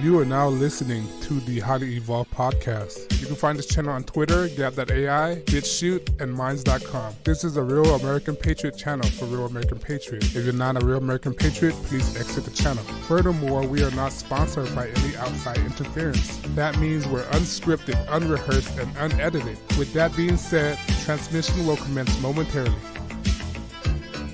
You are now listening to the Highly Evolved Podcast. You can find this channel on Twitter, Gab.ai, BitChute, and Minds.com. This is a Real American Patriot channel for Real American Patriots. If you're not a Real American Patriot, please exit the channel. Furthermore, we are not sponsored by any outside interference. That means we're unscripted, unrehearsed, and unedited. With that being said, transmission will commence momentarily.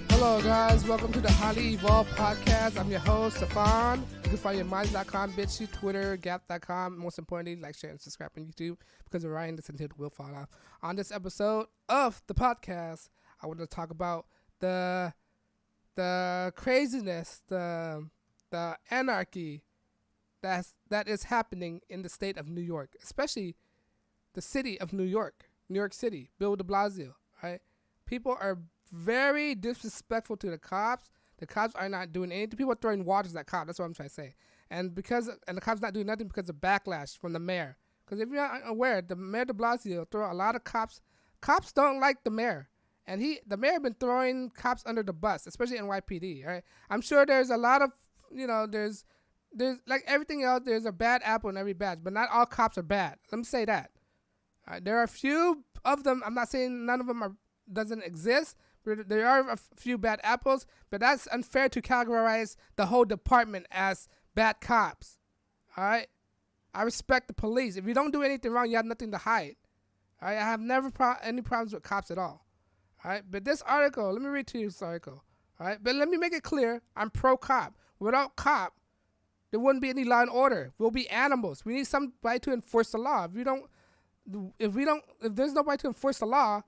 Hello guys, welcome to the Highly Evolved Podcast. I'm your host, Stefan. You can find me at Minds.com, BitChute, Twitter, Gap.com. Most importantly, like, share, and subscribe on YouTube because we're writing this until it will fall off. On this episode of the podcast, I want to talk about the craziness, the anarchy that is happening in the state of New York, especially the city of New York City, Bill de Blasio, right? People are very disrespectful to the cops. The cops are not doing anything. People are throwing waters at cops. That's what I'm trying to say. And the cops not doing nothing because of backlash from the mayor. Because if you're not aware, the mayor de Blasio throw a lot of cops. Cops don't like the mayor. And the mayor been throwing cops under the bus, especially NYPD, right? I'm sure there's a lot of, there's like everything else, there's a bad apple in every batch, but not all cops are bad. Let me say that. There are a few of them. I'm not saying none of them doesn't exist. There are a few bad apples, but that's unfair to categorize the whole department as bad cops. All right? I respect the police. If you don't do anything wrong, you have nothing to hide. All right? I have never any problems with cops at all. All right? But this article, let me read to you this article. All right? But let me make it clear, I'm pro-cop. Without cop, there wouldn't be any law and order. We'll be animals. We need somebody to enforce the law. If there's nobody to enforce the law,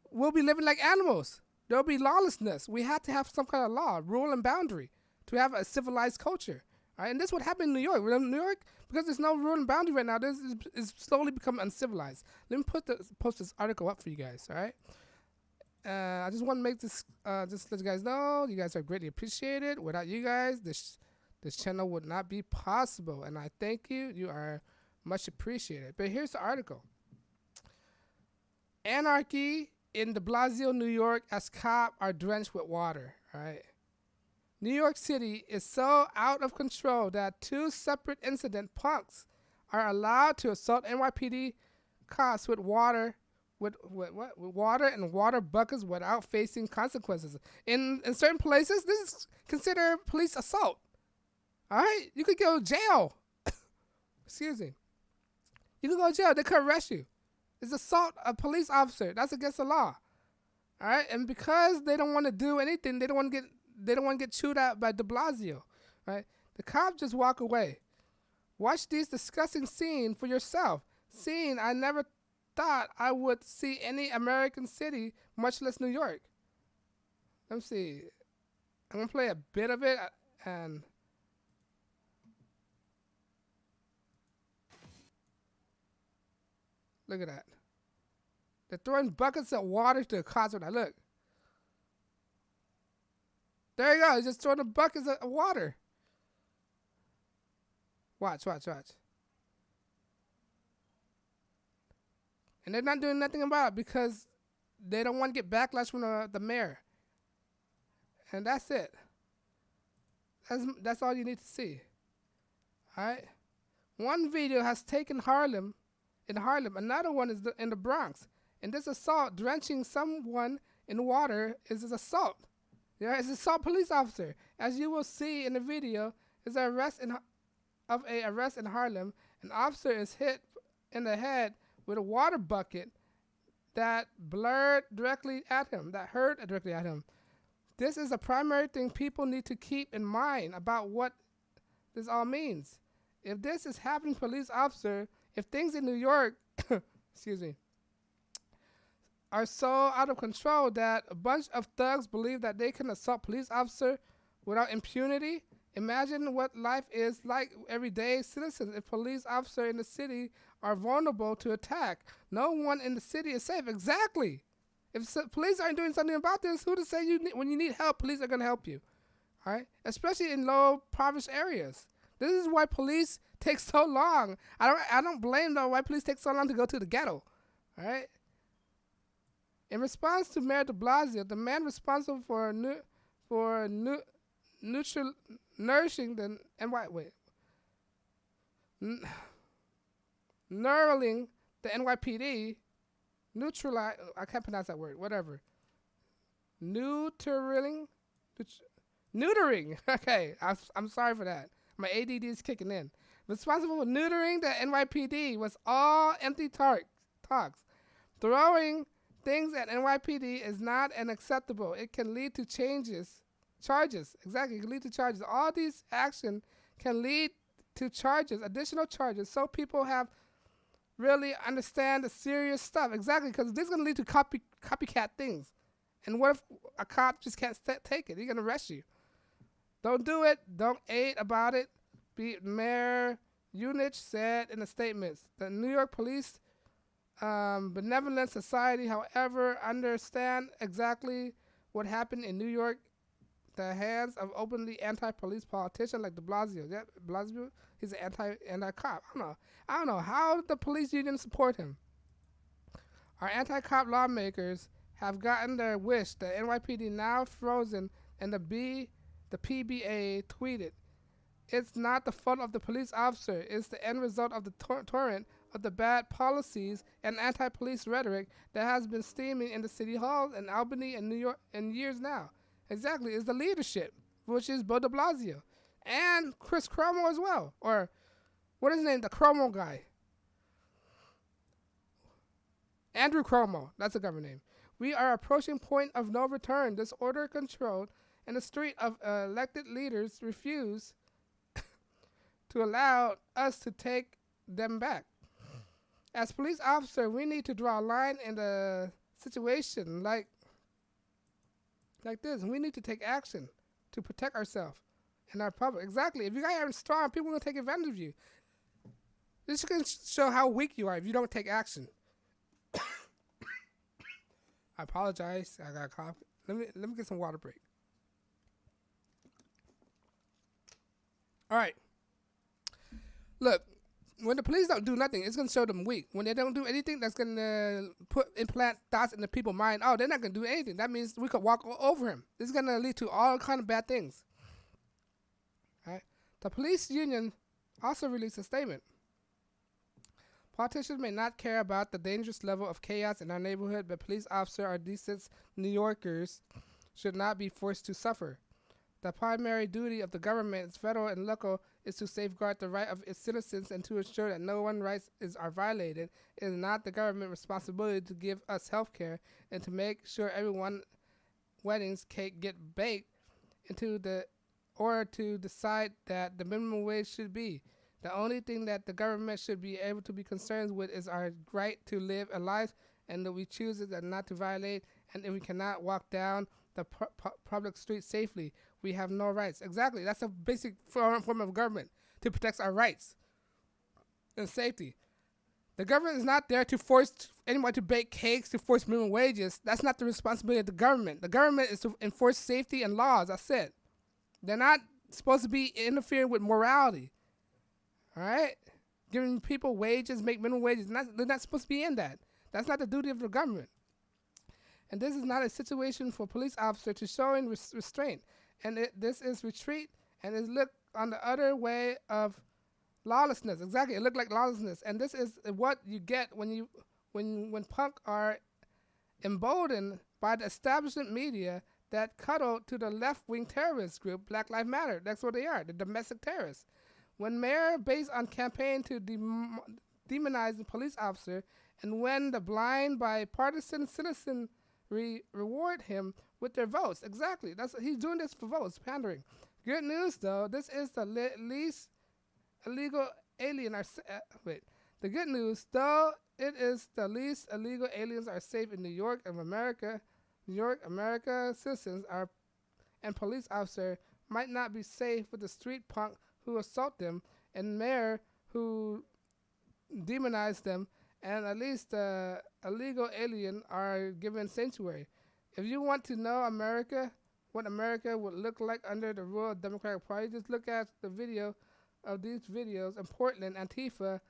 we'll be living like animals. There'll be lawlessness. We have to have some kind of law, rule, and boundary to have a civilized culture. All right? And this would happen in New York. In New York, because there's no rule and boundary right now, this is slowly becoming uncivilized. Let me post this article up for you guys. All right. I just want to make this just let you guys know you guys are greatly appreciated. Without you guys, this channel would not be possible. And I thank you. You are much appreciated. But here's the article. Anarchy in de Blasio, New York, as cops are drenched with water. Right? New York City is so out of control that two separate incident punks are allowed to assault NYPD cops with water, with water and water buckets without facing consequences. In certain places, this is considered police assault. All right, you could go to jail. Excuse me. You could go to jail. They could arrest you. It's assault a police officer. That's against the law. All right, and because they don't want to do anything, they don't want to get chewed out by de Blasio. Right? The cops just walk away. Watch these disgusting scenes for yourself. Scene I never thought I would see any American city, much less New York. Let me see. I'm gonna play a bit of it and. Look at that. They're throwing buckets of water to the cops. Look. There you go. He's just throwing the buckets of water. Watch. And they're not doing nothing about it because they don't want to get backlash from the mayor. And that's it. That's all you need to see. All right? One video has taken Harlem. In Harlem, another one is in the Bronx. And this assault, drenching someone in water, is an assault. Yeah, it's an assault police officer. As you will see in the video, is an arrest in Harlem. An officer is hit in the head with a water bucket that hurled directly at him. This is a primary thing people need to keep in mind about what this all means. If this is happening, police officer. If things in New York, are so out of control that a bunch of thugs believe that they can assault police officer without impunity, imagine what life is like everyday citizens if police officers in the city are vulnerable to attack. No one in the city is safe. Exactly. If police aren't doing something about this, who to say when you need help, police are going to help you. All right? Especially in low impoverished areas. This is why police take so long. I don't blame them why police take so long to go to the ghetto. All right? In response to Mayor de Blasio, the man responsible for nourishing the N- Knurling the NYPD, neutralize. I can't pronounce that word. Whatever. Neutering. Neutering. Okay, I'm sorry for that. My ADD is kicking in. Responsible for neutering the NYPD was all empty talks. Throwing things at NYPD is not unacceptable. It can lead to charges. Exactly, it can lead to charges. All these action can lead to charges, additional charges, so people have really understand the serious stuff. Exactly, because this is going to lead to copycat things. And what if a cop just can't take it? He's going to arrest you. Don't do it. Don't aid about it. Mayor Unich said in the statements. The New York Police Benevolent Society, however, understand exactly what happened in New York. The hands of openly anti-police politicians like Blasio. Yeah, Blasio, he's an anti-cop. I don't know how the police union support him. Our anti-cop lawmakers have gotten their wish. The NYPD now frozen, and the PBA tweeted, "It's not the fault of the police officer. It's the end result of the torrent of the bad policies and anti-police rhetoric that has been steaming in the city halls in Albany and New York in years now." Exactly, it's the leadership, which is Bill de Blasio and Chris Cuomo as well, or what is his name, the Cuomo guy, Andrew Cuomo. That's the government name. We are approaching point of no return. Disorder controlled, and the street of elected leaders refuse to allow us to take them back. As police officer, we need to draw a line in the situation like this. We need to take action to protect ourselves and our public. Exactly. If you guys aren't strong, people are going to take advantage of you. This can show how weak you are if you don't take action. I apologize. I got a cough. Let me get some water break. All right. Look, when the police don't do nothing, it's going to show them weak. When they don't do anything, that's going to implant thoughts in the people's mind. Oh, they're not going to do anything. That means we could walk over him. This is going to lead to all kind of bad things. All right. The police union also released a statement. Politicians may not care about the dangerous level of chaos in our neighborhood, but police officers or decent New Yorkers should not be forced to suffer. The primary duty of the government, federal and local, is to safeguard the right of its citizens and to ensure that no one's rights are violated. It is not the government's responsibility to give us health care and to make sure everyone's weddings cake get baked or to decide that the minimum wage should be. The only thing that the government should be able to be concerned with is our right to live a life, and that we choose it and not to violate. And if we cannot walk down the public street safely, we have no rights. Exactly. That's a basic form of government, to protect our rights and safety. The government is not there to force anyone to bake cakes, to force minimum wages. That's not the responsibility of the government. The government is to enforce safety and laws. That's it. They're not supposed to be interfering with morality. All right? Giving people wages, make minimum wages. They're not supposed to be in that. That's not the duty of the government. And this is not a situation for a police officer to show in restraint. And this is retreat, and it look on the other way of lawlessness. Exactly, it looked like lawlessness. And this is what you get when punk are emboldened by the establishment media that cuddle to the left-wing terrorist group, Black Lives Matter. That's what they are, the domestic terrorists. When mayor based on campaign to demonize the police officer, and when the blind bipartisan citizen reward him with their votes. Exactly. He's doing this for votes, pandering. Good news, though. This is the least illegal alien. The good news, though, it is the least illegal aliens are safe in New York and America. New York, America citizens and police officer might not be safe with the street punk who assault them and mayor who demonize them, and at least the illegal alien are given sanctuary. If you want to know what America would look like under the rule of the Democratic Party, just look at the video of these videos in Portland, Antifa,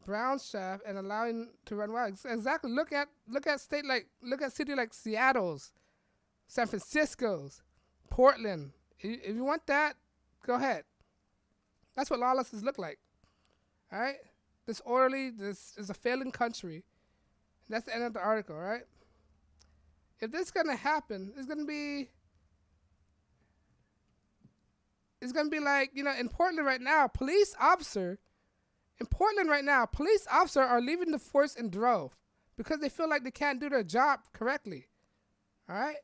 Brown Shaft, and allowing to run wild. Exactly. Look at city like Seattle's, San Francisco's, Portland. If you want that, go ahead. That's what lawlessness look like. All right, disorderly. This is a failing country. That's the end of the article. All right. If this is gonna happen, it's gonna be like, in Portland right now. In Portland right now, police officers are leaving the force in drove because they feel like they can't do their job correctly. All right.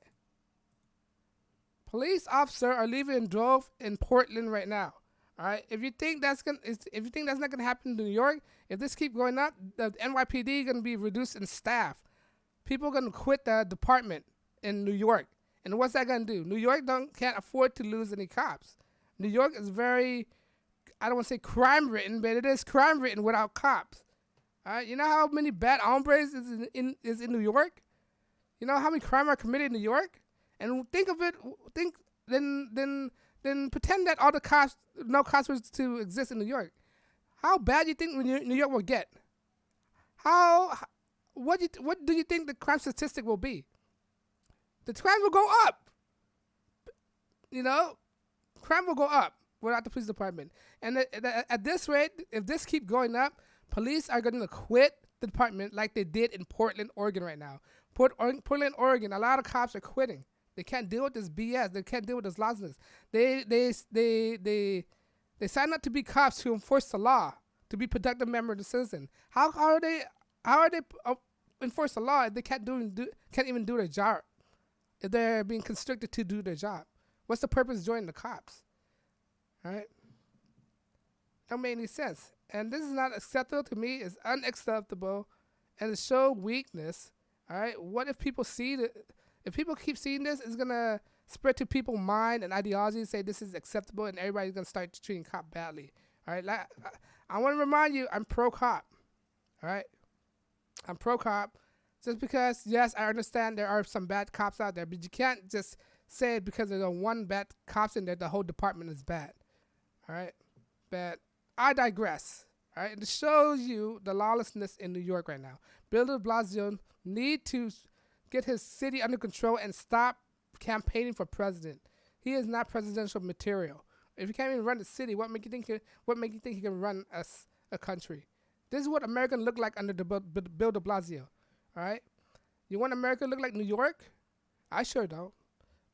Police officers are leaving in drove in Portland right now. All right. If you think that's not gonna happen in New York, if this keeps going up, the NYPD gonna be reduced in staff. People are gonna quit the department in New York, and what's that gonna do? New York can't afford to lose any cops. New York is very, I don't want to say crime ridden, but it is crime ridden without cops. All right. You know how many bad hombres is in New York? You know how many crime are committed in New York? And think of it. Then pretend that all the cops, no cops was to exist in New York. How bad do you think New York will get? What do you think the crime statistic will be? The crime will go up. Crime will go up without the police department. And at this rate, if this keep going up, police are going to quit the department like they did in Portland, Oregon right now. Portland, Oregon, a lot of cops are quitting. They can't deal with this BS. They can't deal with this lawlessness. They sign up to be cops to enforce the law, to be productive member of the citizen. How are they enforce the law if they can't even do their job? If they're being constricted to do their job, what's the purpose of joining the cops? All right, don't make any sense. And this is not acceptable to me. It's unacceptable, and it shows weakness. All right, what if people see that? If people keep seeing this, it's gonna spread to people's mind and ideology and say this is acceptable, and everybody's gonna start treating cop badly. All right, I want to remind you, I'm pro cop. All right, I'm pro cop. Just because, yes, I understand there are some bad cops out there, but you can't just say it because there's one bad cops in there, the whole department is bad. All right, but I digress. All right, it shows you the lawlessness in New York right now. Bill de Blasio need to get his city under control and stop campaigning for president. He is not presidential material. If he can't even run the city, what make you think he can run a country? This is what America look like under the Bill de Blasio. All right, you want America to look like New York? I sure don't.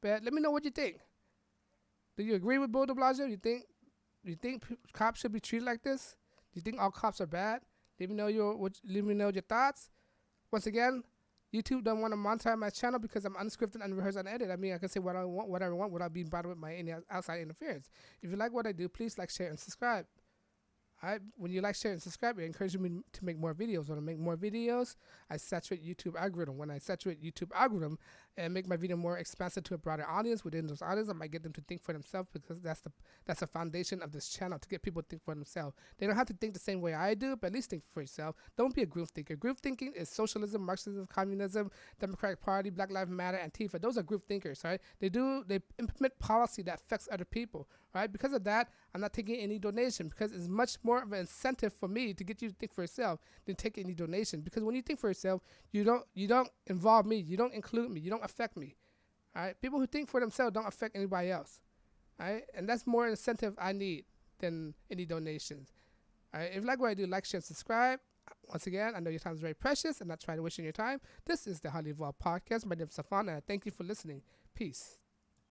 But let me know what you think. Do you agree with Bill de Blasio? You think cops should be treated like this? Do you think all cops are bad? Let me know your thoughts. Once again, YouTube don't want to monitor my channel because I'm unscripted, unrehearsed, unedited. I mean, I can say whatever I want without being bothered with my any outside interference. If you like what I do, please like, share, and subscribe. When you like, share, and subscribe, it encourages me to make more videos. When I make more videos, I saturate YouTube algorithm. When I saturate YouTube algorithm and make my video more expansive to a broader audience, within those audience, I might get them to think for themselves, because that's the foundation of this channel, to get people to think for themselves. They don't have to think the same way I do, but at least think for yourself. Don't be a group thinker. Group thinking is socialism, Marxism, communism, Democratic Party, Black Lives Matter, Antifa. Those are group thinkers, right? They implement policy that affects other people, right? Because of that, I'm not taking any donation, because it's much more of an incentive for me to get you to think for yourself than take any donation. Because when you think for yourself, you don't involve me, you don't include me, you don't affect me. All right, people who think for themselves don't affect anybody else. All right, and that's more incentive I need than any donations. All right, if you like what I do, like, share, and subscribe. Once again, I know your time is very precious, and not try to waste your time. This is the Highly Evolved Podcast. My name is Safan, and I thank you for listening. Peace.